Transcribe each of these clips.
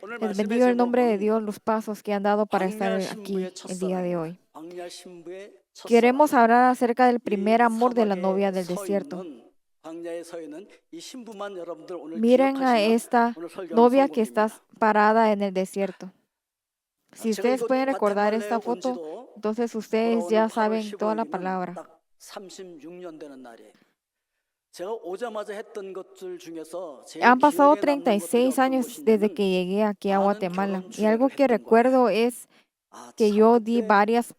오늘 Les 말씀의 bendigo en el nombre de 제목은 Dios los pasos que han dado para estar 광야 aquí 신부의 el día de 첫사랑, hoy. 광야 신부의 첫사랑. Queremos hablar acerca del primer 이 amor de la 사막에 novia del 서 desierto. 있는 광야에 서 있는 이 신부만 여러분들 오늘 Miren a 기억하시면 esta 오늘 설교는 novia que está 성공입니다. parada en el desierto. Si 제가 ustedes 이곳 pueden recordar 과테말라에 esta 온 foto, 지도 entonces ustedes 돌아오는 ya 8월 saben toda la 15일이면 palabra. 딱 36년 되는 날이에요. 제가 오자마자 했던 것들 중에서 제일 Han pasado 기억에 남는 것들이 36 어떤 años desde 것이냐면 que llegué aquí a 많은 Guatemala. 결혼 Y algo 주례를 que 했던 거예요. recuerdo es que 참 yo di 그때 varias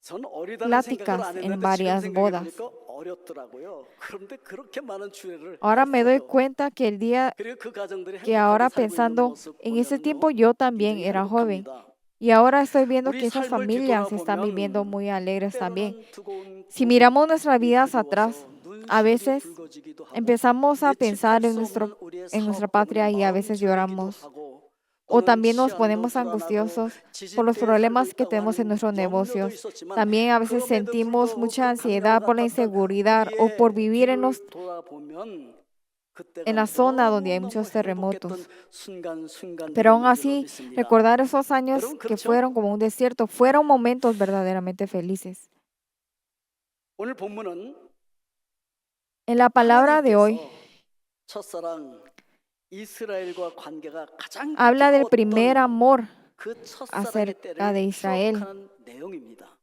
전 어리다는 생각을 pláticas 안 en 했는데 지금 varias 생각해 bodas. 보니까 어렸더라고요. 그런데 그렇게 많은 주례를 Ahora me doy 했어요. cuenta que el día 그리고 그 가정들이 que 행복하게 ahora 살고 있는 pensando 모습 en ese 보면은요, tiempo yo también 굉장히 era joven. 행복합니다. Y ahora estoy viendo 우리 que esas 삶을 familias están viviendo 뒤돌아보면 muy alegres también. 때로는 두꺼운 Si miramos 고독이 nuestras vidas atrás, 그리워서 a 눈시울이 veces 붉어지기도 하고 empezamos a 예측할 pensar 수 없는 우리의 en nuestra 사업 때문에 patria y a 마음 veces 졸이기도 lloramos. 하고 O 또는 también nos 치안도 ponemos 불안하고 angustiosos por los 지진대에 살고 problemas que 있다고 tenemos en 하는 nuestros 염려도 negocios. 있었지만 También a veces 그럼에도 sentimos 불구하고 mucha 그 광야와 ansiedad por la 같았던 inseguridad o por 우리의 vivir 길을 돌아보면 en 그때가 la zona donde hay 너무너무 muchos 행복했던 terremotos. Pero aún 순간순간들이었는 줄로 así, 믿습니다. recordar esos años 여러분 que 그렇죠? fueron como un desierto, fueron momentos verdaderamente felices. 오늘 본문은 En la palabra de hoy 하나님께서 첫사랑 이스라엘과 관계가 가장 habla del primer 뜨거웠던 amor 그 첫사랑의 acerca de 때를 Israel. 추억하는 내용입니다.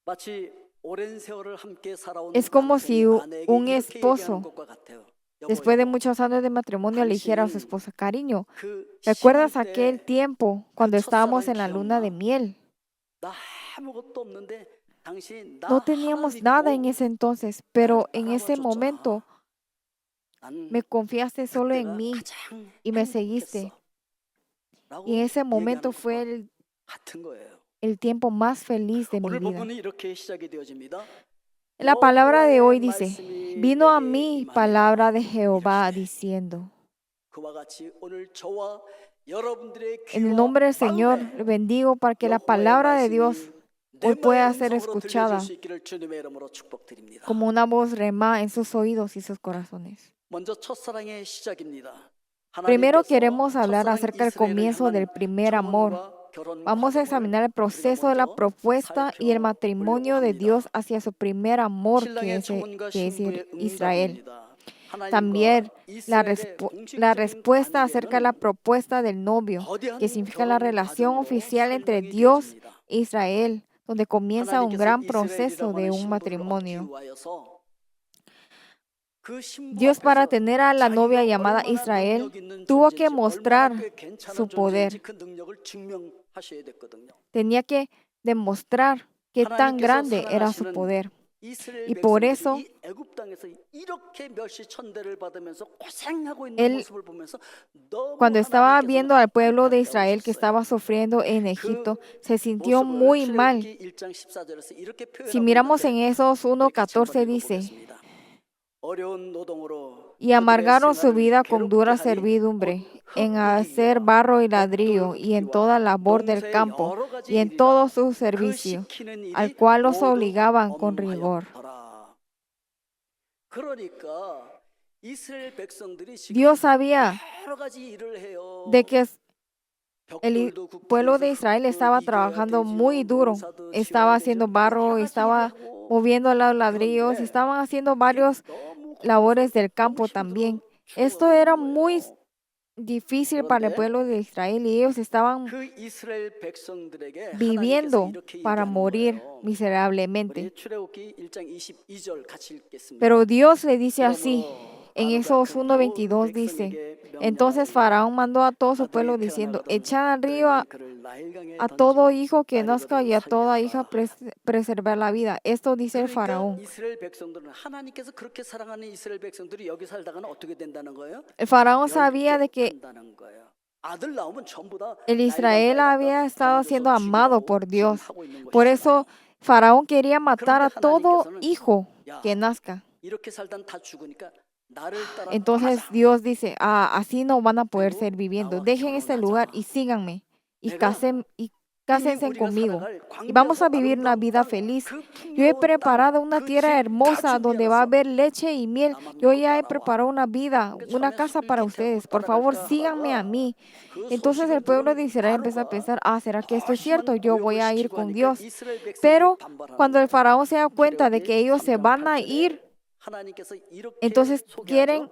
마치 오랜 세월을 함께 살아온 Es como 남편이 si 아내에게 un 이렇게 얘기하는 esposo, 것과 같아요. 여보, después de 여보, muchos años de matrimonio, le dijera a su 당신 esposa, cariño, 그 신혼 ¿recuerdas aquel 때 tiempo 그 cuando estábamos 첫사랑 en la luna de 기억나? miel? 나 아무것도 없는데 당신 나 No 하나 teníamos nada en 믿고 ese entonces, 날 pero en 따라와 ese momento 줬잖아. 난 me confiaste solo en 그때가 mí 가장 y me seguiste. 행복했어. Y en 라고 ese momento 얘기하는 fue 것과 같은 거예요. el tiempo más feliz de mi 오늘 vida. 본문은 이렇게 시작이 되어집니다. La palabra de 여호와의 hoy dice, 말씀이 vino a 내게 mí palabra 임하니라. de Jehová 이르시되 diciendo, 그와 같이 오늘 저와 여러분들의 en el 귀와 nombre del Señor le 마음에 bendigo para que la 여호와의 palabra de 말씀이 Dios 내 hoy 마의 pueda ser 음성으로 들려질 escuchada 수 있기를 주님의 이름으로 축복드립니다. como una voz remá en sus oídos y sus corazones. 먼저 첫사랑의 시작입니다. Primero 하나님께서 queremos hablar 첫사랑 acerca del 이스라엘을 comienzo del 향한 primer amor. 청혼과 결혼 Vamos a 과정을 examinar el 우리가 proceso de la 먼저 propuesta y el 살펴보려고 matrimonio de Dios 합니다. hacia su primer amor 신랑의 청혼과 que es 신부의 Israel. 응답입니다. 하나님과 También 이스라엘의 la 공식적인 respuesta acerca de la 관계는 propuesta del novio, que 거대한 significa la 결혼 relación 과정으로 oficial entre 설명이 Dios 되어집니다. e Israel, donde comienza un 하나님께서 gran proceso 이스라엘이라고 de 하는 un 신부를 얻기 matrimonio. 위하여서 그 신부 Dios, para 앞에서 tener a la novia 자기가 llamada 얼마나 Israel, 능력 있는 tuvo que 존재인지, 얼마나 mostrar 꽤 괜찮은 su 존재인지 poder. 그 능력을 증명하셔야 됐거든요. Tenía que demostrar qué tan 하나님께서 grande era su 사랑하시는 poder. 이스라엘 Y por 백성들이 eso 이 애굽 땅에서 이렇게 멸시천대를 받으면서 고생하고 있는 Él, 모습을 보면서 너무 cuando estaba 하나님께서는 viendo al pueblo de Israel que 안타까우셨어요. estaba sufriendo en 그 Egipto, se sintió 모습을 muy mal. 출애굽기 1장 14절에서 이렇게 Si 표현하고 miramos 있는데 en esos 우리 같이 한번 1:14 dice, 읽어보겠습니다. 어려운 노동으로 y 그들의 amargaron su 생활을 vida con 괴롭게 dura 하니 servidumbre, 곧 en hacer 흙비기와 barro y 벽돌 ladrillo, y en toda 굽기와 labor del 농사의 campo, 여러 가지 y en todo 일이라 su 그 servicio, 시키는 al 일이 cual los 모두 obligaban con rigor. 엄하였더라. 그러니까 이스라엘 백성들이 지금 Dios sabía 여러 가지 일을 해요. de que el 벽돌도 굽기 pueblo 위해서 de Israel 흙도 estaba 이겨야 trabajando 되지요. muy duro, 농사도 estaba 지어야 되죠. haciendo barro, 여러 가지 일을 estaba 하고 moviendo los ladrillos, 그런데 estaban haciendo 그게 varios 너무 labores 힘들어서 del 너무 campo 힘들어 también. Esto 죽어가고 era 있는 muy 거예요. difícil para el 그런데 pueblo de Israel y ellos estaban 그 이스라엘 백성들에게 하나님께서 viviendo 이렇게 para 얘기하는 morir 거예요. miserablemente. 우리 출애굽기 1장 22절 같이 읽겠습니다. Pero Dios le dice así, 그러므로 en 바로가 Éxodo 그 모든 1:22 dice, 백성에게 entonces 명령하여 Faraón mandó a todo su pueblo 아들이 diciendo, 태어나거든 echad al río 너희는 그를 나일강에 a todo 던지고 hijo que nazca 나일로로 y a toda hija 살려하라. preservar la vida. Esto dice el 그러니까 Faraón. 이스라엘 백성들은 하나님께서 그렇게 사랑하는 이스라엘 백성들이 여기 살다가는 어떻게 된다는 거예요? El Faraón sabía de que 멸격한다는 거예요. 아들 나오면 전부 다 el Israel había estado siendo 던져서 amado 죽이라고 por 지금 Dios. 하고 있는 Por 것이잖아요. eso Faraón quería matar a 그런데 todo 하나님께서는 hijo 야, que nazca. 이렇게 살단 다 죽으니까 나를 따라 Entonces 떠나자. Dios dice, así no van a poder 그리고 ser viviendo. 나와 Dejen este lugar 결혼하자. y síganme. Y 내가 casen, y cásense conmigo y vamos a vivir una vida feliz. Yo he preparado una tierra hermosa donde va a haber leche y miel. Yo ya he preparado una vida, una casa para ustedes. Por favor, síganme a mí. Entonces el pueblo de Israel empezó a pensar, ¿será que esto es cierto? Yo voy a ir con Dios. Pero cuando el faraón se da cuenta de que ellos se van a ir, entonces quieren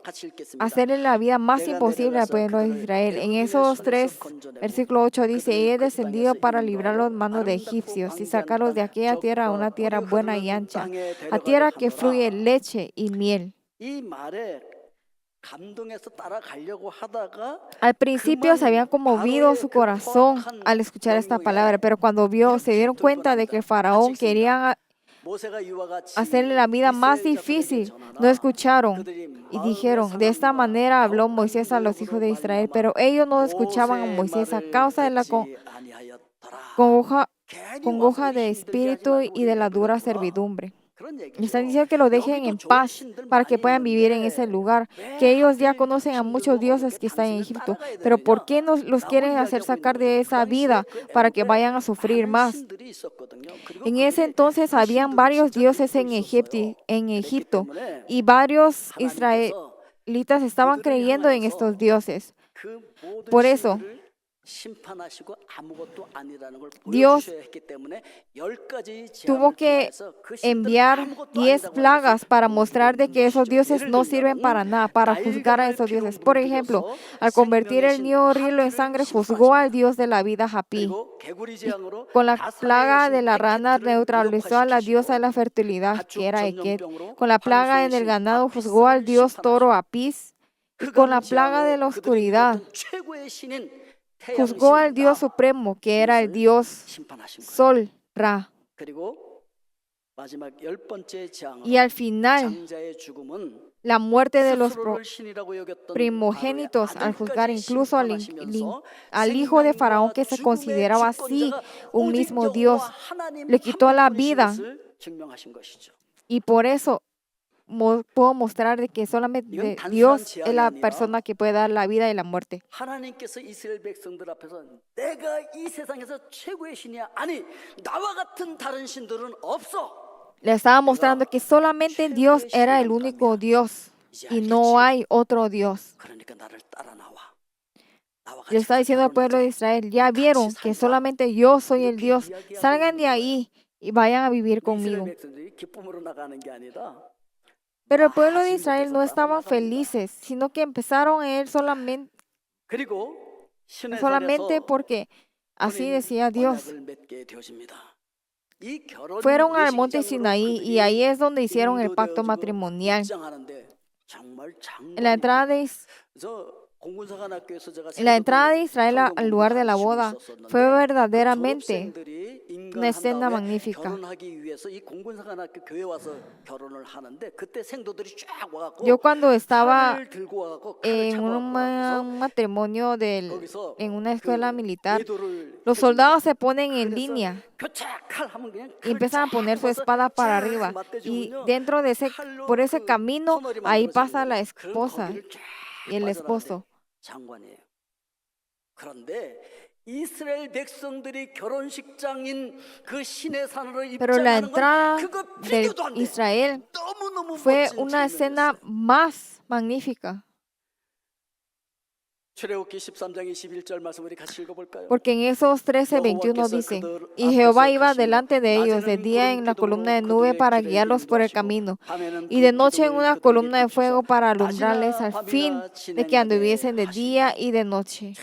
hacerle la vida más imposible al pueblo de Israel. En esos 3, versículo 8 dice, he descendido para librar los manos de egipcios y sacarlos de aquella tierra a una tierra buena y ancha, a tierra que fluye leche y miel. Al principio se habían conmovido su corazón al escuchar esta palabra, pero cuando se dieron cuenta de que el faraón quería hacerle la vida más difícil, no escucharon y dijeron, de esta manera habló Moisés a los hijos de Israel, pero ellos no escuchaban a Moisés a causa de la congoja de espíritu y de la dura servidumbre. Están diciendo que lo dejen en paz para que puedan vivir en ese lugar, que ellos ya conocen a muchos dioses que están en Egipto, pero ¿por qué los quieren hacer sacar de esa vida para que vayan a sufrir más? En ese entonces habían varios dioses en Egipto y varios israelitas estaban creyendo en estos dioses. Por eso, Dios tuvo que enviar 10 plagas para mostrar de que esos dioses no sirven para nada, para juzgar a esos dioses. Por ejemplo, al convertir el Nilo en sangre, juzgó al dios de la vida Hapi. Con la plaga de la rana neutralizó a la diosa de la fertilidad, que era Eket. Con la plaga en el ganado, juzgó al dios toro Apis. Y con la plaga de la oscuridad, juzgó al Dios supremo, que era el Dios Sol, Ra. Y al final, la muerte de los primogénitos, al juzgar incluso al hijo de Faraón, que se consideraba así un mismo Dios, le quitó la vida. Y por eso puedo mostrar de que solamente Dios es la persona que puede dar la vida y la muerte. 하나님께서 이스라엘 백성들 앞에서 내가 이 세상에서 최고의 신이야. 아니, 나와 같은 다른 신들은 없어. Le estaba mostrando que solamente Dios era el único Dios y no hay otro Dios. 그러니까 나를 따라 나와. Le está diciendo al pueblo de Israel, ya vieron que solamente yo soy el Dios. Salgan de ahí y vayan a vivir conmigo. 기쁨으로 나가는 게 아니라 Pero el pueblo de Israel no estaban felices, sino que empezaron a ir solamente porque así decía Dios. Fueron al monte Sinaí y ahí es donde hicieron el pacto matrimonial. En la entrada de Israel al lugar de la boda fue verdaderamente una escena magnífica. Yo cuando estaba en un matrimonio en una escuela militar, los soldados se ponen en línea y empiezan a poner su espada para arriba. Y dentro de por ese camino, ahí pasa la esposa y el esposo. Pero la entrada de Israel fue una escena más magnífica. Porque en esos 13:21 dice, y Jehová iba delante de ellos de día en la columna de nube para guiarlos por el camino, y de noche en una columna de fuego para alumbrarles al fin de que anduviesen de día y de noche.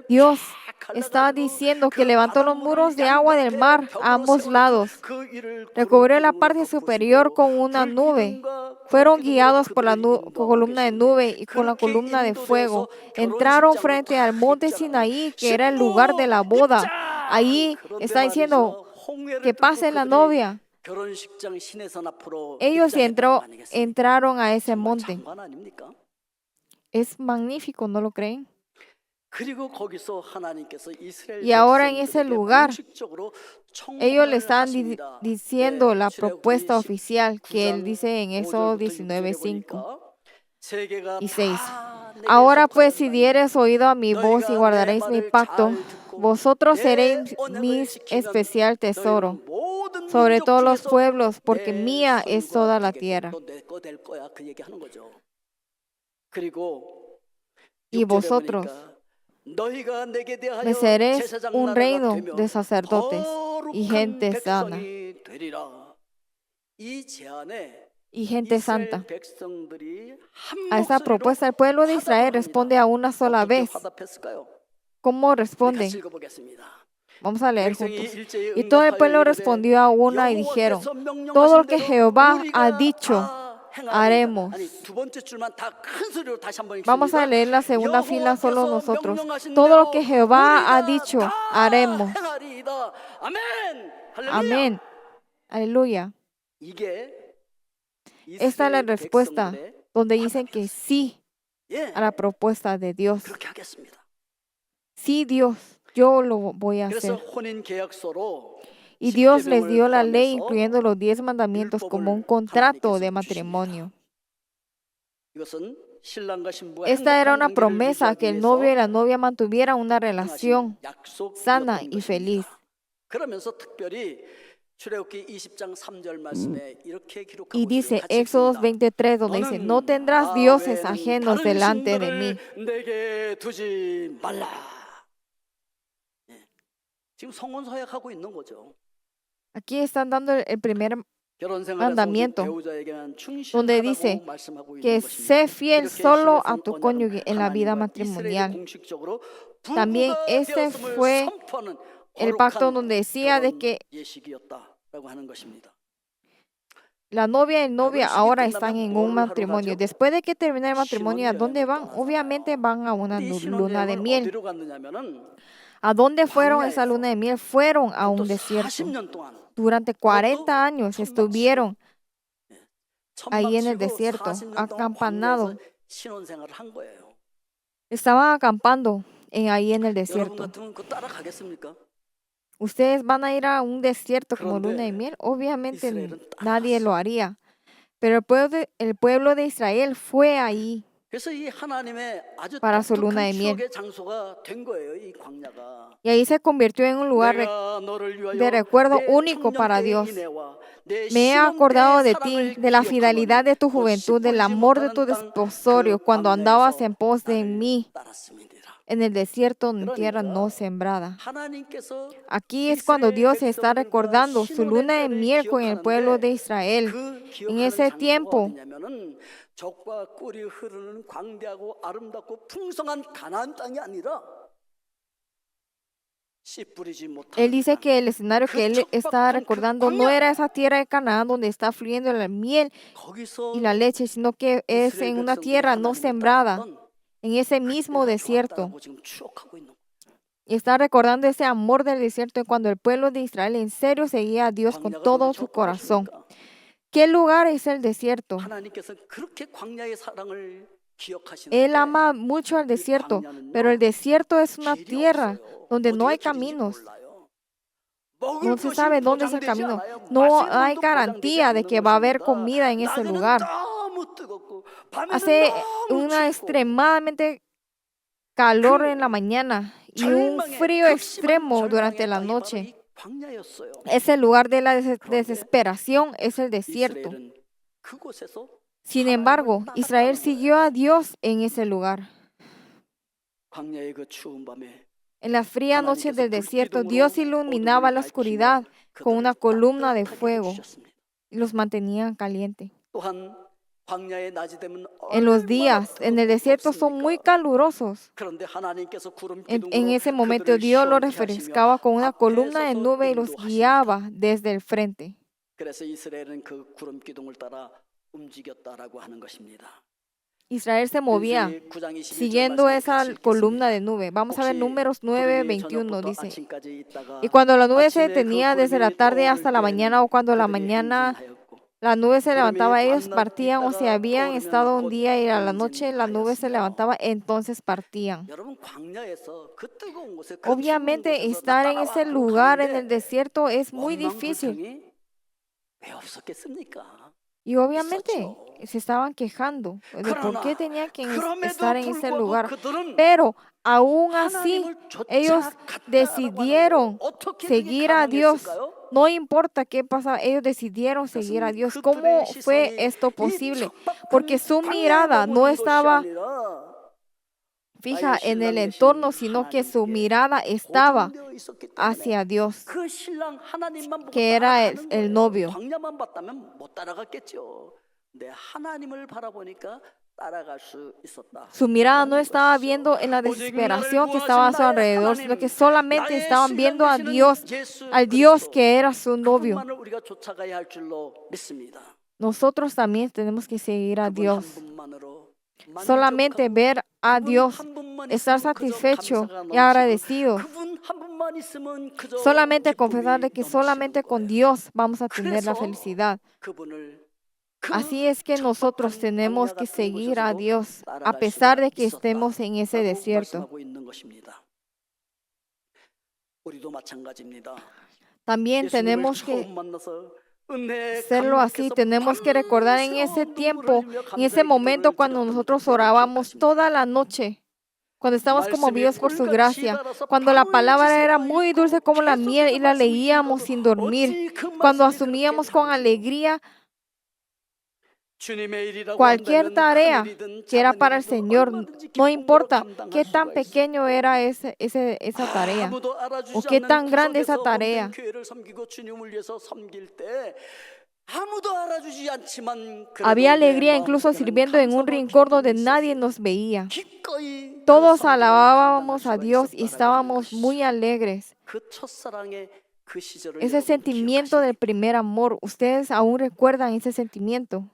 Dios está diciendo que levantó los muros de agua del mar a ambos lados. Recubrió la parte superior con una nube. Fueron guiados por la columna de nube y con la columna de fuego. Entraron frente al monte Sinaí, que era el lugar de la boda. Ahí está diciendo que pase la novia. Ellos entraron a ese monte. Es magnífico, ¿no lo creen? Y ahora en ese lugar, ellos le están diciendo la propuesta oficial que él dice en Éxodo 19:5 y 6. Ahora pues, si dieres oído a mi voz y guardaréis mi pacto, vosotros seréis mi especial tesoro sobre todos los pueblos, porque mía es toda la tierra. Y vosotros me seréis un reino de sacerdotes y gente sana y gente santa. A esta propuesta el pueblo de Israel responde a una sola vez. ¿Cómo responden? Vamos a leer juntos. Y todo el pueblo respondió a una y dijeron, todo lo que Jehová ha dicho, haremos. Vamos a leer la segunda fila solo nosotros. Todo lo que Jehová ha dicho, haremos. Amén. Aleluya. Esta es la respuesta donde dicen que sí a la propuesta de Dios. Sí, Dios, yo lo voy a hacer. Y Dios les dio la ley, incluyendo los 10 mandamientos, como un contrato de matrimonio. Esta era una promesa que el novio y la novia mantuvieran una relación sana y feliz. Y dice Éxodo 23, donde dice, no tendrás dioses ajenos delante de mí. Aquí están dando el primer mandamiento, donde dice que sé fiel solo a tu cónyuge en la vida matrimonial. También este fue el pacto donde decía de que la novia y el novio ahora están en un matrimonio. Después de que termine el matrimonio, ¿a dónde van? Obviamente van a una luna de miel. ¿A dónde fueron esa luna de miel? Fueron a un desierto. Durante 40 años estuvieron ahí en el desierto, acampanados. Estaban acampando ahí en el desierto. ¿Ustedes van a ir a un desierto como luna de miel? Obviamente nadie lo haría. Pero el pueblo de Israel fue ahí para su luna de miel. Y ahí se convirtió en un lugar de recuerdo único para Dios. Me he acordado de ti, de la fidelidad de tu juventud, del amor de tu desposorio, cuando andabas en pos de mí en el desierto, en tierra no sembrada. Aquí es cuando Dios está recordando su luna de miel con el pueblo de Israel. En ese tiempo, Él dice que el escenario que Él está recordando no era esa tierra de Canaán donde está fluyendo la miel y la leche, sino que es en una tierra no sembrada, en ese mismo desierto. Y está recordando ese amor del desierto cuando el pueblo de Israel en serio seguía a Dios con todo su corazón. ¿Qué lugar es el desierto? Él ama mucho al desierto, pero el desierto es una tierra donde no hay caminos. No se sabe dónde es el camino. No hay garantía de que va a haber comida en ese lugar. Hace una extremadamente calor en la mañana y un frío extremo durante la noche. Ese lugar de la desesperación es el desierto. Sin embargo, Israel siguió a Dios en ese lugar. En las frías noches del desierto, Dios iluminaba la oscuridad con una columna de fuego y los mantenía calientes. En los días en el desierto son muy calurosos. En ese momento Dios los refrescaba con una columna de nube y los guiaba desde el frente. Israel se movía siguiendo esa columna de nube. Vamos a ver Números 9:21 dice. Y cuando la nube se detenía desde la tarde hasta la mañana, o cuando la nube se levantaba, ellos partían, o si habían estado un día y a la noche la nube se levantaba, entonces partían. Obviamente estar en ese lugar en el desierto es muy difícil. Y obviamente se estaban quejando de por qué 그러나 tenían que 그럼에도 estar en ese 불구하고 lugar. 그들은 Pero aún así, 하나님을 ellos 쫓아갔다라고 하는 거예요. decidieron 어떻게 그게 seguir a Dios. 가능했을까요? No importa qué pasaba, ellos decidieron seguir a 그것은 Dios. 그들의 ¿Cómo fue 시선이 esto 이 posible? 척박한 Porque su 광야에 mirada no 머무는 것이 estaba 아니라 fija 나의 en el 신랑 entorno, 되신 sino que su 하나님께 mirada estaba 고정되어 있었기 때문에 hacia Dios, 그 신랑 하나님만 보고 que era el 따라가는 거예요. novio. 광야만 봤다면 못 따라갔겠죠. 근데 하나님을 바라보니까 따라갈 수 있었다. Su mirada no estaba viendo en la desesperación que estaba a su alrededor, sino que solamente estaban viendo a Dios, al Dios que era su novio. 그분만을 우리가 쫓아가야 할 줄로 믿습니다. Nosotros también tenemos que seguir a 그분 한 Dios. 분만으로 Solamente 만족하고 ver a 그분 Dios, 한 분만 estar 있으면 그저 satisfecho 감사가 y 넘치고 agradecido. 그분 한 분만 있으면 그저 Solamente 기쁨이 confesar de que solamente 넘치는 con 거예요. Dios vamos a tener la 그래서 felicidad. 그분을 그 Así es que nosotros 척박한 tenemos 광야 que 같은 seguir a 곳에서도 Dios a 따라갈 pesar 수가 de que 있었다 estemos en ese 라고 desierto. 말씀하고 있는 것입니다. 우리도 마찬가지입니다. También 예수님을 tenemos que 처음 만나서 은혜에 hacerlo así. 감격해서 Tenemos que recordar en ese 밤새워 tiempo, 눈물을 흘리며 en ese 감사의 momento 기도를 cuando 드렸던 nosotros 그때를 orábamos 기억하십니다. toda la noche, cuando estamos conmovidos por su 말씀이 gracia, 꿀같이 cuando la 달아서 palabra era 밤을 muy 새워 dulce como la miel y 계속해서 la 말씀을 leíamos 읽어도 sin dormir, 어찌 그 cuando 말씀이 그렇게 asumíamos con 당신을 alegría 주님의 일이라고 cualquier 한다면 tarea 큰일이든 que era 작은 para el 일이든 Señor, 얼마든지 no 기쁨으로 importa 감당할 qué tan 수가 있어요. pequeño era esa tarea 아무도 o 알아주지 qué 않는 tan grande esa 구석에서 tarea. 헛된 교회를 섬기고 주님을 위해서 섬길 때 아무도 알아주지 않지만 Había 그래도 내 alegría incluso 마음속에는 sirviendo en un 감사와 rincón donde 기쁨이 nadie 있었어요. nos veía. 기꺼이 그 Todos 섬김을 감당할 alabábamos a 수가 Dios y 있었다라고 하는 estábamos 것이죠. muy alegres. 그 첫사랑의 그 시절을 Ese 여러분 sentimiento del 기억하십니까? primer amor, ¿ustedes aún recuerdan ese sentimiento?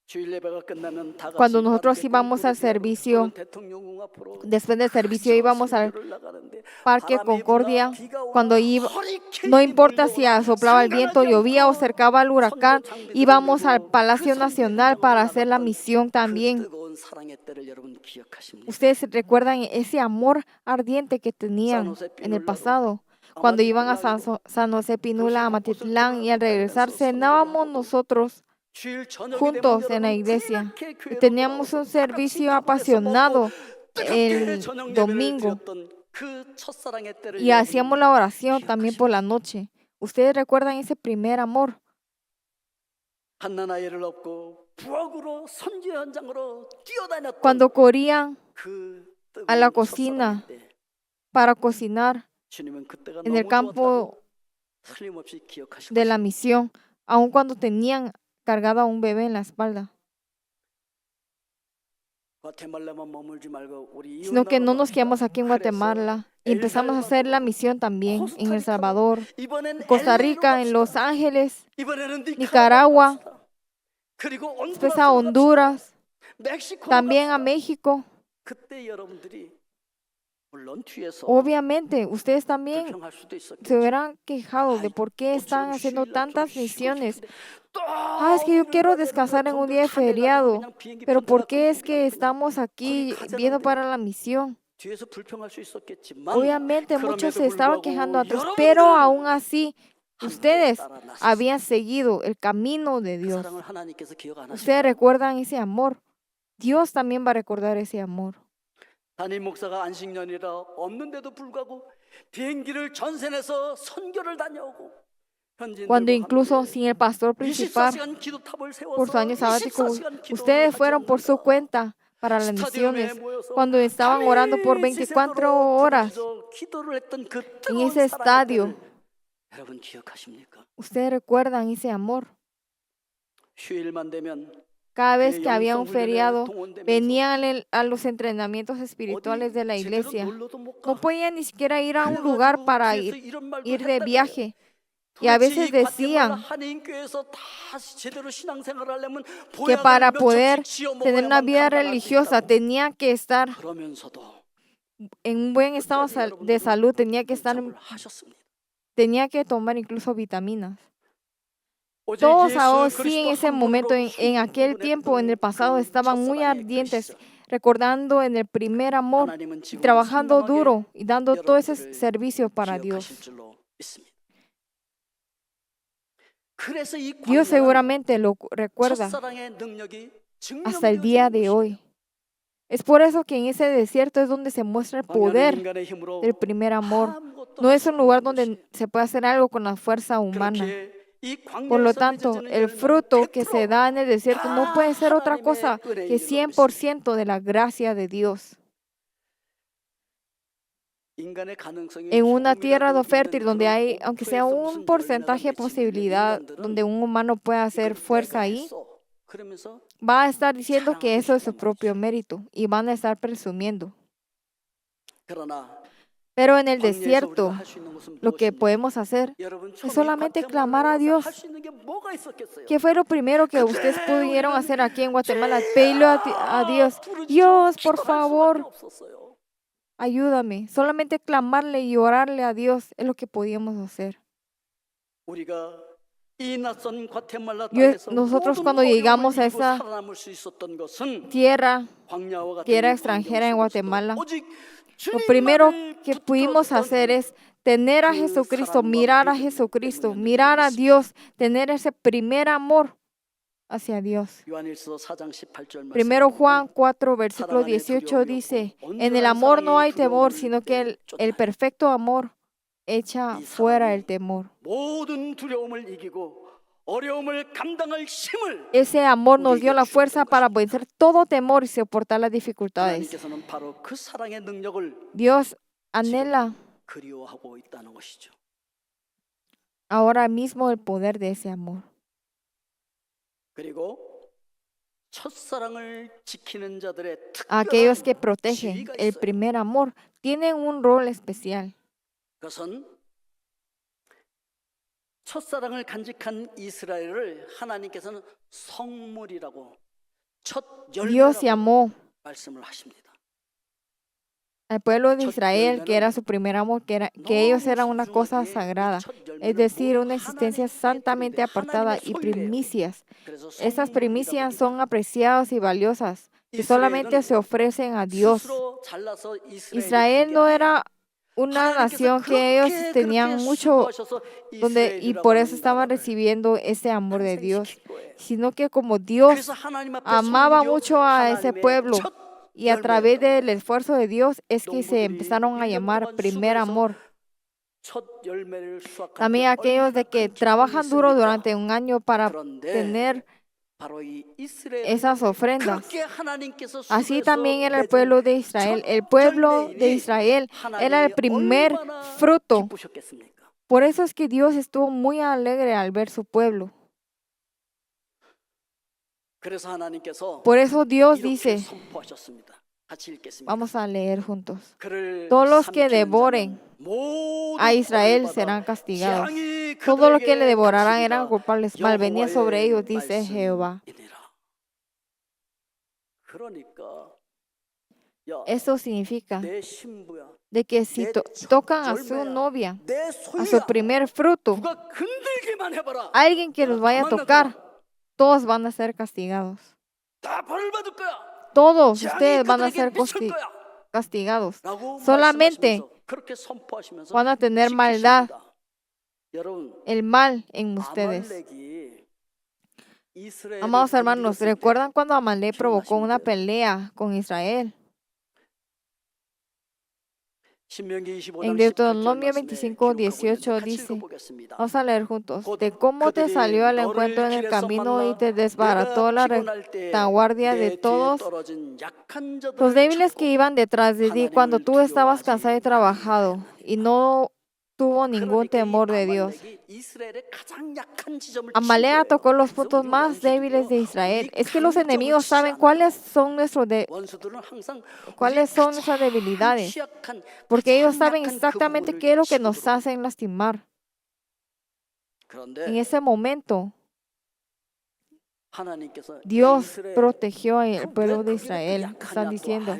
주일 예배가 끝나면 다 Cuando 같이 nosotros 파르케 íbamos al 콩쿠르디아로 servicio, 또는 대통령궁 앞으로 después del servicio 그저 íbamos al 선교를 나가는데 Parque 바람이 부나 Concordia, 비가 오나 cuando no 허리케인이 importa si 몰려오나 soplaba el viento, 상관하지 llovía o 않고 cercaba el 선교 huracán, 장비들을 íbamos al 메고 그 Palacio 선교 Nacional 현장으로 para hacer la 나갔던 misión 그 también. 뜨거운 사랑의 때를 여러분 기억하십니까? Ustedes recuerdan ese amor ardiente que tenían 산호세 en el 피놀라로 pasado. Cuando iban a 아마티플라로 San José Pinula, a Amatitlán, y al regresar 다니면서 cenábamos 선교를 하고 nosotros 주일 저녁이 되면 juntos en la 여러분 iglesia. 그렇게 Y 교회로 teníamos 돌아와서 un 다 같이 servicio 밥을 해서 먹고 apasionado 뜨겁게 el 저녁 예배를 domingo 드렸던 그 첫사랑의 때를 y hacíamos 여러분 la oración también por la 기억하십니까? noche. ¿Ustedes recuerdan ese primer amor? 갓난아이를 업고 부엌으로 선교 현장으로 뛰어다녔던 Cuando corrían 그 a la 뜨거운 cocina 첫사랑의 때 para cocinar 주님은 그때가 en el 너무 campo 좋았다고 틀림없이 기억하실 de la 것입니다. misión, aun cuando tenían cargado a un bebé en la espalda. 과테말라만 머물지 말고 우리 Sino que no nos 이웃나라도 quedamos 합시다. aquí en 그래서 Guatemala y empezamos a hacer la misión también en El 코스타리카로, Salvador, 이번엔 Costa LA로 Rica, en Los 갑시다. Ángeles, 이번에는 Nicaragua, 니카라과로 갑시다. 그리고 después a 온두라스로 Honduras, 갑시다. 멕시코로 también a 갑시다. México. 그때 여러분들이 물론 뒤에서 Obviamente, ustedes también 불평할 수도 se 있었겠죠. hubieran quejado de por qué están haciendo tantas misiones. Es que yo quiero descansar en un día de feriado, pero ¿por qué es que estamos aquí viendo para la misión? 뒤에서 불평할 수 있었겠지만 Obviamente muchos se estaban quejando atrás, 여러분들은 pero aún así ustedes 따라 나섰어요. habían seguido el camino de 그 Dios. 사랑을 하나님께서 기억 안 Ustedes 하실까요? recuerdan ese amor. Dios también va a recordar ese amor. 담임 목사가 안식년이라 없는데도 불구하고 비행기를 전세내서 선교를 다녀오고 Cuando incluso sin el pastor principal 24시간 기도탑을 por su año 세워서 sabático, 24시간 기도를 ustedes 하지 fueron por su 않는가? cuenta para las 스타디움에 misiones. 모여서 Cuando estaban orando por 밤이 24 새도록 horas 부르짖어 기도를 했던 그 en 뜨거운 ese 사랑의 estadio, 때를 여러분 기억하십니까? ustedes recuerdan ese amor. 휴일만 되면 Cada vez 교회 que había un 영성 훈련에 feriado, 동원되면서 venían a los entrenamientos espirituales de la 어디 제대로 iglesia. 놀러도 못 No 가. podían ni siquiera ir a un 그래가지고 lugar para 뒤에서 ir 이런 말도 de 했다고요. viaje. Y a 도대체 veces 이 과테말라 decían 한인교회에서 다시 제대로 신앙생활을 하려면 que para 보약을 몇 poder 척씩 지어 tener una 먹어야만 vida 감당할 수 religiosa 있다고. tenía que estar 그러면서도 en un buen estado 끝까지 de 여러분들은 salud, tenía que estar, 동참을 하셨습니다. tenía que tomar incluso vitaminas. 오직 Todos 예수 ahora sí 그리스도 en ese 한 momento, 분으로 en aquel 흥분했던 tiempo, en el pasado, 그 estaban muy 첫사랑의 그 ardientes, 시절. recordando en el primer amor 하나님은 y 지금도 trabajando 선명하게 duro y dando todo ese 여러분들을 servicio para 기억하실 Dios. 줄로 믿습니다. 그래서 이 Dios 광야는 seguramente lo recuerda 첫사랑의 능력이 hasta el día 증명되어지는 de 것이죠. hoy. Es por eso que en ese desierto es donde se muestra el 광야는 poder 인간의 힘으로 del primer amor. 아무것도 No 할 es 수 un lugar 없는 donde 것이에요. se puede hacer algo con la fuerza humana. 그렇게 이 Por lo 광야에서 tanto, 맺어지는 el 열매는 fruto que se 100% da en el desierto no 다 puede ser otra 하나님의 cosa 은혜인 que 줄 믿습니다. 100% de la gracia de Dios. 인간의 가능성이 En una tierra 조금이라도 fértil 있는 donde 그런 hay, aunque sea 옥토에서 un 무슨 열매가 porcentaje de 맺히는 posibilidad donde 인간들은 un humano pueda hacer 이건 fuerza 내가 ahí, 했어. 그러면서 va a estar diciendo que 자랑하고 eso es su 싶단 propio 말이죠. mérito y van a estar presumiendo. 그러나 Pero en el 광야에서 우리가 desierto, 할 수 있는 것은 lo que 무엇이냐? podemos hacer 여러분 es 처음에 solamente clamar a 과테말라에 Dios. 할 수 있는 게 뭐가 있었겠어요? ¿Qué fue lo primero que ustedes 그때 pudieron 우리는 hacer aquí en Guatemala? Pedirle a Dios, 부르짖어 Dios, por 기도할 수밖에 favor, 없었어요. ayúdame. Solamente clamarle y orarle a Dios es lo que podíamos hacer. 우리가 이 낯선 과테말라 Yo- 땅에서 nosotros 모든 cuando 어려움을 llegamos a 이기고 esa 살아남을 수 있었던 것은 tierra 광야와 que era 같은 이 extranjera en 환경 Guatemala, 속에서도 오직 lo primero 주님만을 que pudimos hacer 붙들었던 es tener a 그 Jesucristo, 사랑과 mirar a 믿음 Jesucristo, 때문이었는지 mirar a 믿습니다. Dios, tener ese primer amor hacia Dios. 요한일서 4장 18절 Primero 말씀에 Juan 보면 4, versículo 18 dice, en el amor no hay temor, sino que el perfecto amor echa fuera el temor. 모든 두려움을 이기고 어려움을 감당할 힘을 Ese amor nos dio la 우리에게 fuerza 주었던 para 것입니다. vencer todo temor y soportar las dificultades. 하나님께서는 바로 그 사랑의 능력을 Dios 지금 anhela 그리워하고 있다는 것이죠. ahora mismo el poder de ese amor. 그리고 첫사랑을 지키는 자들의 Aquellos que 특별한 protegen 지위가 el 있어요. primer amor tienen un rol especial. 그것은 첫사랑을 간직한 이스라엘을 하나님께서는 성물이라고 첫 Dios 열매라고 llamó 말씀을 하십니다. al pueblo de 첫 Israel, que era 열매는 su primer amor, que ellos 너무 eran una cosa 소중하기에 sagrada, 이첫 열매는 es decir, 모두 una existencia 하나님의 santamente 뿌리인데 apartada 하나님의 y 소유예요. primicias. 그래서 Esas 성물이라고 primicias 합니다. son apreciadas y valiosas, que solamente se ofrecen a Dios. 스스로 잘나서 이스라엘이 Israel 된게 no 아니에요. era una nación que ellos tenían mucho donde y por eso estaban recibiendo ese amor de Dios, sino que como Dios amaba mucho a ese pueblo y a través del esfuerzo de Dios es que se empezaron a llamar primer amor. También aquellos de que trabajan duro durante un año para tener esas ofrendas. Así también era el pueblo de Israel. El pueblo de Israel era el primer fruto. Por eso es que Dios estuvo muy alegre al ver su pueblo. Por eso Dios dice, vamos a leer juntos, todos los que devoren a Israel serán castigados. Todo lo que le devorarán eran culpables. Malvenía sobre ellos, dice Jehová. Eso significa de que si tocan a su novia, a su primer fruto, alguien que los vaya a tocar, todos van a ser castigados. Todos ustedes van a ser castigados. Solamente van a tener maldad, el mal en ustedes. Amados hermanos, ¿recuerdan cuando Amalek provocó una pelea con Israel? En Deuteronomio 25, 18 dice, vamos a leer juntos, de cómo te salió al encuentro en el camino y te desbarató la retaguardia de todos los débiles que iban detrás de ti cuando tú estabas cansado y trabajado y no tuvo ningún temor de Dios. Amalek atacó los puntos más débiles de Israel. Es que los enemigos saben cuáles son nuestras debilidades, porque ellos saben exactamente qué es lo que nos hacen lastimar. En ese momento, Dios protegió al pueblo de Israel. Están diciendo,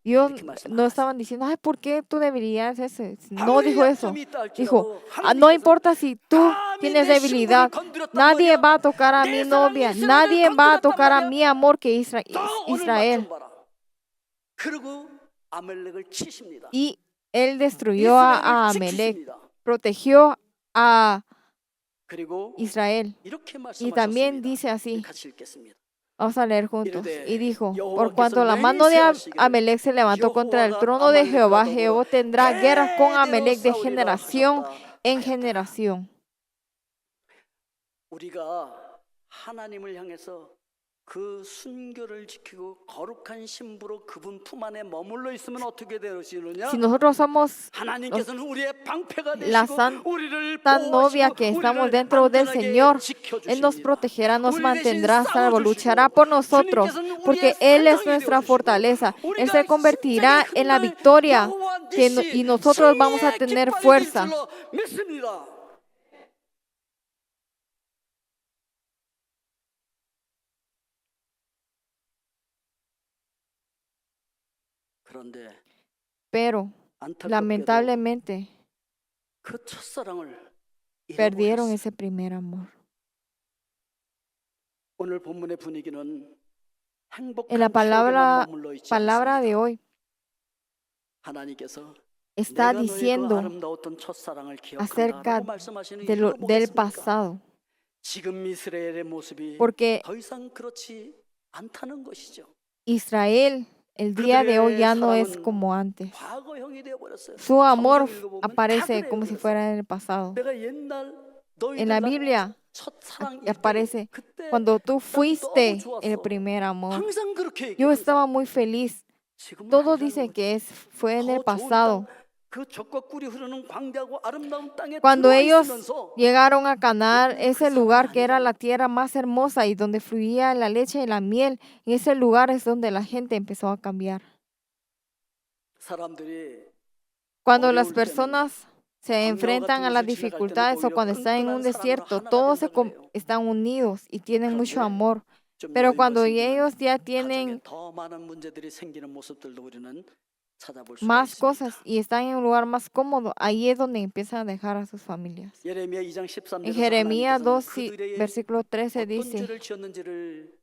Dios no estaban diciendo, ay, ¿por qué tu debilidad es ese? No dijo eso. Dijo, no importa si tú tienes debilidad, nadie va a tocar a mi novia, nadie va a tocar a mi amor que Israel. Y él destruyó a Amalek, protegió a 그리고 Israel. 이렇게 Y también 말씀하셨습니다. dice así, 같이 읽겠습니다. vamos a leer juntos. Y dijo, por 여호와께서 cuanto la 내게 mano de 쇠하시기를 Amalek se levantó contra el 여호와가 trono de Jehová, 아말렉과 Jehová 더불어 tendrá guerra con 대대로 Amalek de 싸우리라 generación 하셨다 en 하였다. generación. 우리가 하나님을 향해서 그 순교를 지키고 거룩한 신부로 그분 품 안에 머물러 있으면 어떻게 되시느냐? Si nosotros somos 하나님께서는 우리의 방패가 la 되시고 우리를 santa novia 보호하시고 que estamos 우리를 dentro del 안전하게 Señor, Él nos 지켜주십니다. protegerá, nos 우리 대신 mantendrá a salvo, luchará 싸워주시고 por nosotros, 주님께서는 porque 우리의 Él es 산성이 nuestra 되어주시고 fortaleza. Él se 우리가 convertirá 심장의 en la 흔들 victoria 여호와 y 니시 nosotros vamos a 승리의 tener 깃발이 될 fuerza. 줄로 믿습니다. 그런데 Pero 안타깝게도 lamentablemente 그 첫사랑을 perdieron 잃어버렸어요. ese primer amor. 오늘 본문의 분위기는 En la 행복한 추억에만 머물러 있지 palabra de 않습니다. hoy 하나님께서 está 내가 너의 그 diciendo 아름다웠던 첫사랑을 acerca 기억한다라고 말씀하시는 de 이유가 del 뭐겠습니까? pasado, 지금 이스라엘의 모습이 porque 더 이상 그렇지 않다는 것이죠. Israel el día de hoy ya no es como antes. 과거형이 되어버렸어요. Su amor 성경 읽어보면 다 aparece 그래요. como si 그래서 fuera en el pasado. 내가 옛날 En la 너희들 Biblia 첫사랑 aparece 그때 cuando tú 난 fuiste 너무 좋았어. el primer amor. 항상 그렇게 Yo 얘기해요. estaba muy feliz. 지금은 Todos 아니라는 dicen 거죠. que fue en el 더 좋은 pasado. 땅, 그 젖과 꿀이 흐르는 광대하고 아름다운 땅에 Cuando 들어와 ellos 있으면서 llegaron a Canaán, ese 그 lugar 사랑이 que era la 아니라는 tierra más hermosa y donde fluía la leche y la miel, en ese lugar es donde la gente empezó a cambiar. 사람들이 Cuando las 어려울 때는 personas se 광야와 enfrentan 같은 a las 곳을 지나갈 때는 dificultades o 오히려 cuando están en un 끈끈한 사랑으로 desierto, 하나가 todos 된다 그래요. están unidos y tienen mucho 그런데 amor. 좀 Pero 여유가 cuando 생기면 ellos ya 가정에 tienen 더 많은 문제들이 생기는 모습들도 우리는 찾아볼 수가 más 있습니다. cosas y están en un lugar más cómodo, ahí es donde empiezan a dejar a sus familias. 예레미야 2장 13절에서 En Jeremías 하나님께서는 2, 그들의 versículo 13 어떤 dice, 죄를 지었는지를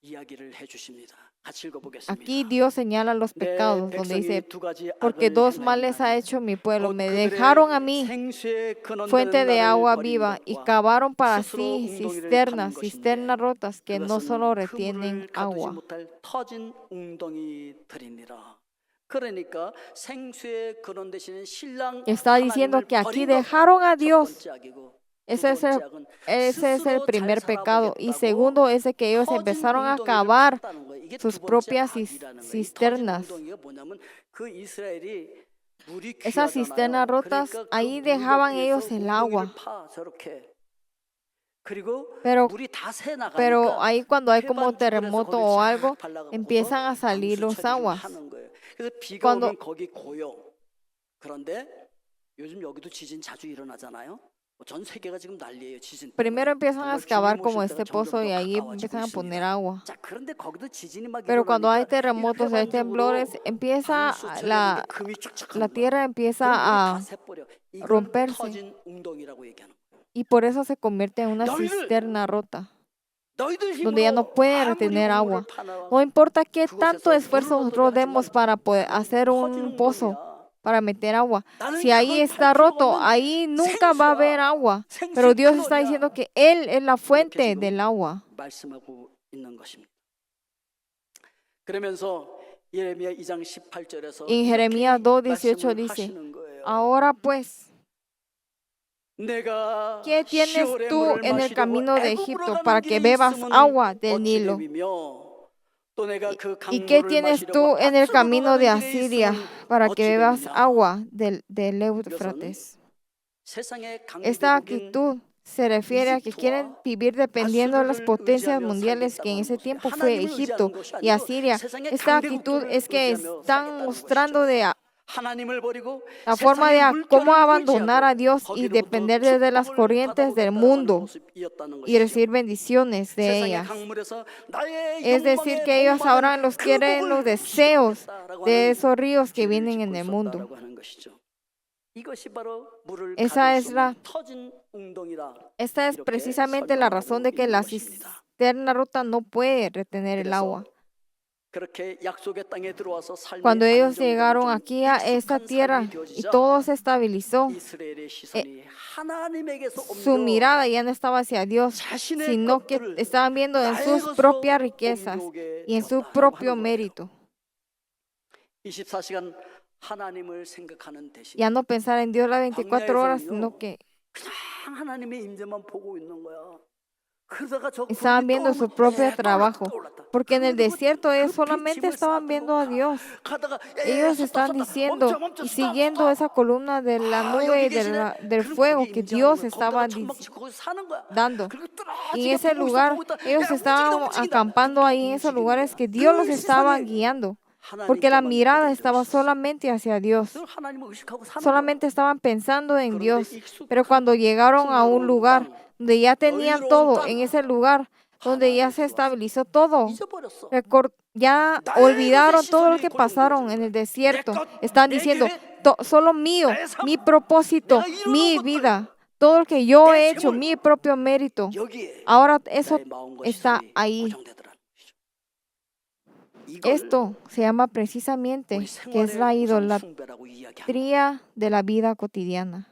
이야기를 해주십니다. 같이 읽어보겠습니다. aquí Dios señala los 내 pecados, donde 백성이 dice, 두 가지 porque 악을 dos males ha 행하였나니 hecho mi pueblo, 곧 me 그들의 dejaron a mí 생수의 근원되는 fuente de 나를 agua 버린 viva y 것과 cavaron para 스스로 sí 웅덩이를 파는 cisternas, 것인데 cisternas rotas que no solo 그것은 그 retienen 물을 가두지 agua. 못할 터진 웅덩이들이니라. 그러니까 생수의 근원 되시는 신랑 Está diciendo 하나님을 que aquí 버린 것 dejaron a 첫 Dios. 번째 악이고 두 Ese es 번째 악은 ese es el 스스로 primer 잘 pecado. Y 살아보겠다고 segundo es de que ellos 터진 empezaron a 웅덩이를 cavar 팠다는 거예요. 이게 sus 두 번째 propias 악이라는 거예요. 이 터진 cisternas. 웅덩이가 뭐냐면 그 이스라엘이 물이 Esas cisternas 귀하잖아요. rotas, 그러니까 그 ahí 물과 dejaban 위에서 ellos el agua. 웅덩이를 파 저렇게. 그리고 Pero, 물이 다 새 pero 나가니까 ahí cuando hay como 해반죽을 해서 terremoto 거기에 o 싹 algo, 발라갖고서 empiezan a salir 방수 los 처리를 aguas. 하는 거예요. 그래서 비가 Cuando- 오면 거기 고요. 그런데 요즘 여기도 지진 자주 일어나잖아요. 전 세계가 지금 난리예요, 지진 때문에. Primero empiezan a 정말 excavar 주님 como 오실 este 때가 pozo 점점 y 더 ahí 가까워지고 empiezan a poner 있습니다. agua. 자, 그런데 거기도 지진이 막 Pero cuando hay 일어나니까 terremotos, hay 일반적으로 temblores, empieza 방수 처리하는데 금이 쭉쭉 la 가는 거야. tierra empieza 그럼 물이 다 a 새버려. 이걸 romperse. 터진 웅덩이라고 얘기하는 거예요. y por eso se convierte en una 너희들- cisterna rota, 너희들 donde ya no 힘으로 puede 아무리 retener 우물을 agua. 파놔 No importa qué 그곳에서 tanto esfuerzo 물을 nosotros 얻어내지 demos 말고 para poder 그건 hacer 터진 un pozo 웅덩이야. para meter agua. 나는 Si ahí 그걸 está 팔 필요가 roto, 없는 ahí nunca va a haber 생수야. agua. 생수의 Pero Dios está 근원이야. diciendo que Él es la 이렇게 fuente 지금 del agua. 말씀하고 있는 것입니다. 그러면서 예레미야 2장 18절에서 En Jeremías 2:18 dice, ahora pues, 내가 ¿qué tienes 시올의 tú 물을 en el 마시려고 camino de 애굽으로 Egipto 가는 para que 길이 bebas 있음은 agua del 어찌 Nilo? 됨이며 또 내가 그 ¿Y qué 강물을 tienes 마시려고 tú en el 앗수르로 camino de 가는 길에 Asiria 있음은 para 어찌 que bebas 됨이냐? agua del Éufrates? 세상의 Esta 강대국인 actitud se refiere a que quieren vivir dependiendo de las potencias mundiales que en ese tiempo fue Egipto y Asiria. Esta actitud es que están mostrando 하나님을 버리고 la forma de 세상의 cómo 물결을 abandonar a 의지하고 Dios y 거기로부터 depender de las 축복을 corrientes del 받아보겠다는 mundo 모습이었다는 y 것이죠. recibir bendiciones de 세상의 ellas. 강물에서 나의 Es decir, 영광의 que ellos 목마른 ahora los 그 quieren los 복을 deseos 주겠다라고 de 하는 esos ríos que 죄를 vienen en 짓고 el mundo. 있었다라고 하는 것이죠. 이것이 바로 물을 Esa 가둘 es 수 la- 없는 터진 웅덩이라. Esta es 이렇게 precisamente la razón de que la 설명하고 있는 것입니다. cisterna rota no puede retener el 그래서 agua. 그렇게 약속의 땅에 들어와서 삶이 Cuando ellos llegaron 안정되고 aquí a esta 익숙한 tierra 삶이 y 되어지자 todo se estabilizó, 이스라엘의 시선이 하나님에게서 su 옮겨 mirada ya no estaba hacia Dios, 자신의 sino que 것들을 estaban viendo en 나의 sus 것으로 propias riquezas 옮겨오게 y en su 되었다라고 propio 하는 거예요. mérito. 24시간 하나님을 생각하는 대신 Ya no pensar en Dios las 24 horas, 광야에서는요, sino que 그냥 하나님의 임재만 보고 있는 거야. 그러다가 저 estaban viendo su propio trabajo, porque en el desierto ellos solamente estaban viendo a Dios. 가다가 Ellos están diciendo y siguiendo esa columna de la nube y del fuego que Dios estaba dando. Y en ese lugar ellos estaban acampando ahí en esos lugares que Dios los estaba guiando, porque la mirada estaba solamente hacia Dios. Solamente estaban pensando en Dios. Pero cuando llegaron a un lugar donde ya tenían todo, en ese lugar donde ya se estabilizó todo, ya olvidaron todo lo que pasaron en el desierto. Están diciendo, solo mío, mi propósito, mi vida, todo lo que yo he hecho, mi propio mérito. Ahora eso está ahí. Esto se llama precisamente que es la idolatría de la vida cotidiana.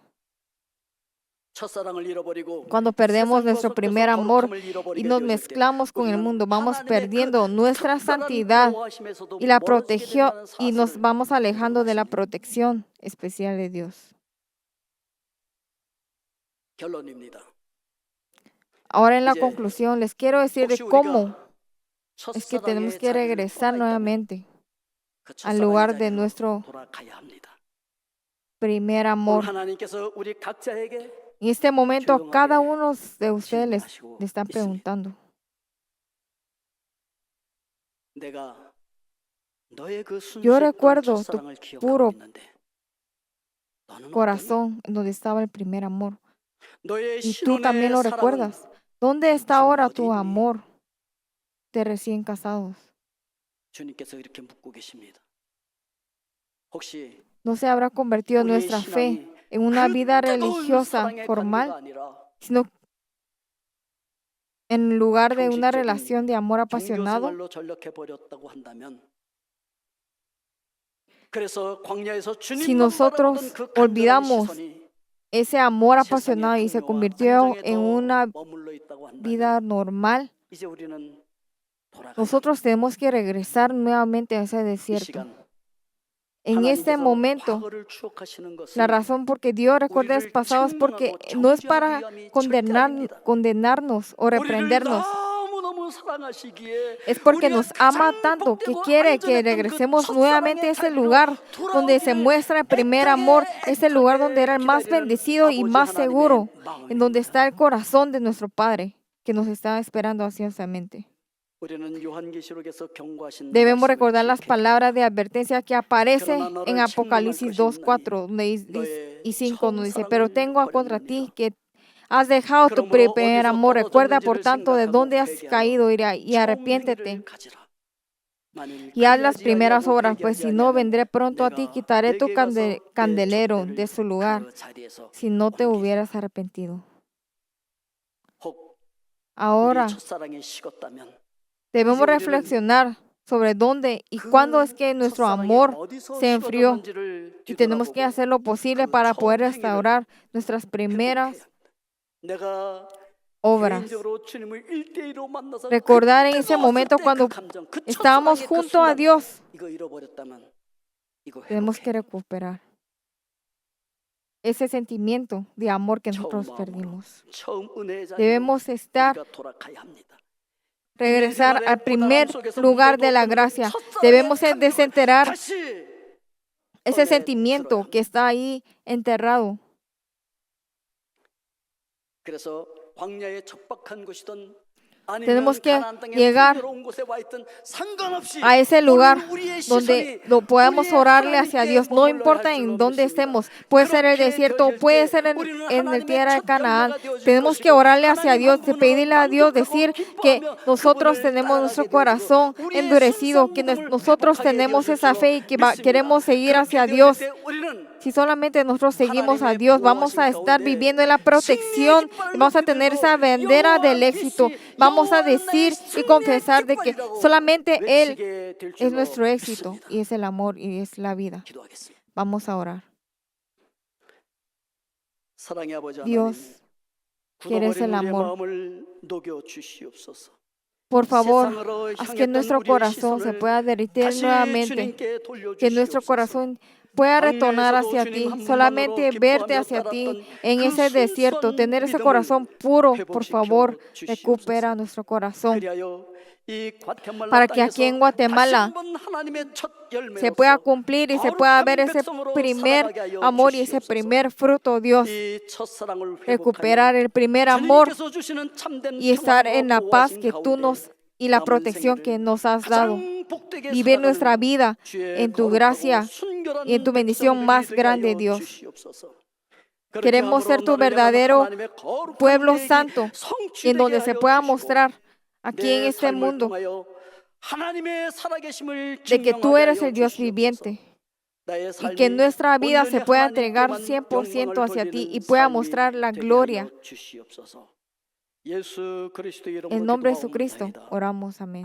Cuando perdemos nuestro primer amor y nos mezclamos con el mundo, vamos perdiendo nuestra santidad y la protección y nos vamos alejando de la protección especial de Dios. Ahora en la conclusión les quiero decir de cómo es que tenemos que regresar nuevamente al lugar de nuestro primer amor. En este momento a cada uno de ustedes le están preguntando, yo recuerdo tu puro corazón en donde estaba el primer amor. Y tú también lo recuerdas. ¿Dónde está ahora tu amor de recién casados? ¿No se habrá convertido nuestra fe en una vida religiosa formal, sino en lugar de una relación de amor apasionado? Si nosotros olvidamos ese amor apasionado y se convirtió en una vida normal, nosotros tenemos que regresar nuevamente a ese desierto. En este momento, la razón por que Dios recuerda el pasado es porque no es para condenarnos o reprendernos. Es porque nos ama tanto que quiere que regresemos nuevamente a ese lugar donde se muestra el primer amor, ese lugar donde era el más bendecido y más seguro, en donde está el corazón de nuestro Padre que nos está esperando ansiosamente. Debemos recordar las palabras de advertencia que aparece en Apocalipsis 2:4 y 5, donde dice, pero tengo contra ti que has dejado tu primer amor. Recuerda, por tanto, de dónde has caído y arrepiéntete. Y haz las primeras obras, pues si no, vendré pronto a ti, quitaré tu candelero de su lugar, si no te hubieras arrepentido. Ahora, debemos reflexionar sobre dónde y cuándo es que nuestro amor se enfrió. Y tenemos que hacer lo posible para poder restaurar nuestras primeras obras. Recordar en ese momento cuando estábamos junto a Dios, tenemos que recuperar ese sentimiento de amor que nosotros perdimos. Debemos regresar al primer lugar de la gracia. Debemos desenterrar ese sentimiento que está ahí enterrado. Tenemos que llegar a ese lugar donde lo podamos orarle hacia Dios. No importa en dónde estemos. Puede ser el desierto, puede ser en el tierra de Canaán. Tenemos que orarle hacia Dios, pedirle a Dios, decir que nosotros tenemos nuestro corazón endurecido, que nosotros tenemos esa fe y que queremos seguir hacia Dios. Si solamente nosotros seguimos a Dios, vamos a estar viviendo en la protección y vamos a tener esa bandera del éxito. Vamos a decir y confesar de que solamente Él es nuestro éxito y es el amor y es la vida. 기도하겠습니다. Vamos a orar. 사랑의 아버지 하나님, Dios, que eres 굳어버린 el 우리의 amor. 마음을 녹여 주시옵소서. Por favor, 세상으로 haz 향했던 que nuestro 우리의 corazón se 시선을 pueda derretir 다시 nuevamente. 주님께 Que nuestro 돌려주시옵소서. corazón pueda retornar hacia ti, solamente verte hacia ti en ese desierto, tener ese corazón puro. Por favor, recupera nuestro corazón para que aquí en Guatemala se pueda cumplir y se pueda ver ese primer amor y ese primer fruto, Dios. Recuperar el primer amor y estar en la paz que tú nos y la protección que nos has dado. Vivir nuestra vida en tu gracia y en tu bendición más grande, Dios. Queremos ser tu verdadero pueblo santo, en donde se pueda mostrar aquí en este mundo de que tú eres el Dios viviente y que nuestra vida se pueda entregar 100% hacia ti y pueda mostrar la gloria. En nombre de Jesucristo oramos, amén.